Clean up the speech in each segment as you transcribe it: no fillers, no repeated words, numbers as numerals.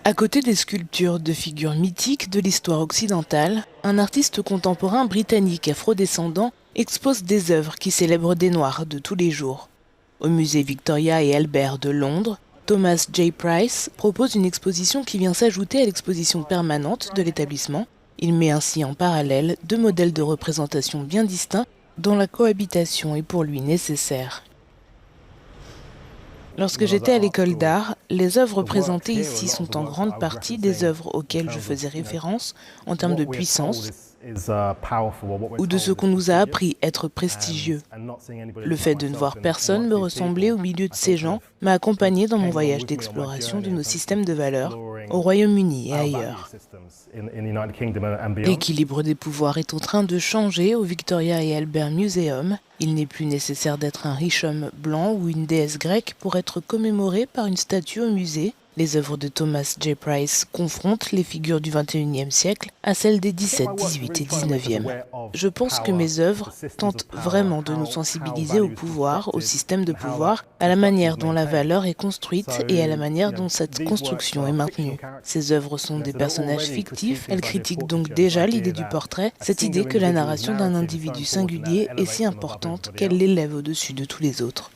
À côté des sculptures de figures mythiques de l'histoire occidentale, un artiste contemporain britannique afrodescendant expose des œuvres qui célèbrent des Noirs de tous les jours. Au musée Victoria et Albert de Londres, Thomas J. Price propose une exposition qui vient s'ajouter à l'exposition permanente de l'établissement. Il met ainsi en parallèle deux modèles de représentation bien distincts dont la cohabitation est pour lui nécessaire. Lorsque j'étais à l'école d'art, les œuvres présentées ici sont en grande partie des œuvres auxquelles je faisais référence en termes de puissance ou de ce qu'on nous a appris être prestigieux. Le fait de ne voir personne me ressembler au milieu de ces gens m'a accompagné dans mon voyage d'exploration de nos systèmes de valeurs au Royaume-Uni et ailleurs. L'équilibre des pouvoirs est en train de changer au Victoria et Albert Museum. Il n'est plus nécessaire d'être un riche homme blanc ou une déesse grecque pour être commémoré par une statue au musée. Les œuvres de Thomas J. Price confrontent les figures du XXIe siècle à celles des XVIIe, XVIIIe et XIXe. Je pense que mes œuvres tentent vraiment de nous sensibiliser au pouvoir, au système de pouvoir, à la manière dont la valeur est construite et à la manière dont cette construction est maintenue. Ces œuvres sont des personnages fictifs, elles critiquent donc déjà l'idée du portrait, cette idée que la narration d'un individu singulier est si importante qu'elle l'élève au-dessus de tous les autres.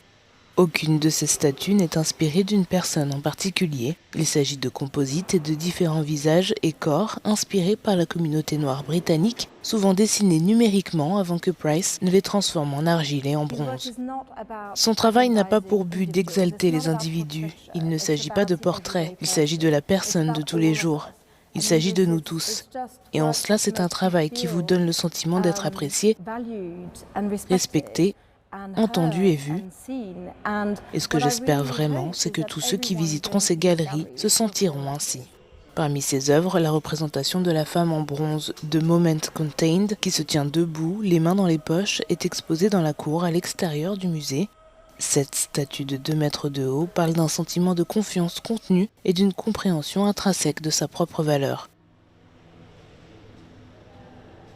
Aucune de ces statues n'est inspirée d'une personne en particulier. Il s'agit de composites et de différents visages et corps inspirés par la communauté noire britannique, souvent dessinés numériquement avant que Price ne les transforme en argile et en bronze. Son travail n'a pas pour but d'exalter les individus. Il ne s'agit pas de portraits, il s'agit de la personne de tous les jours. Il s'agit de nous tous. Et en cela, c'est un travail qui vous donne le sentiment d'être apprécié, respecté, entendu et vu. Et ce que j'espère vraiment, c'est que tous ceux qui visiteront ces galeries se sentiront ainsi. Parmi ces œuvres, la représentation de la femme en bronze de Moment Contained, qui se tient debout, les mains dans les poches, est exposée dans la cour à l'extérieur du musée. Cette statue de 2 mètres de haut parle d'un sentiment de confiance contenu et d'une compréhension intrinsèque de sa propre valeur.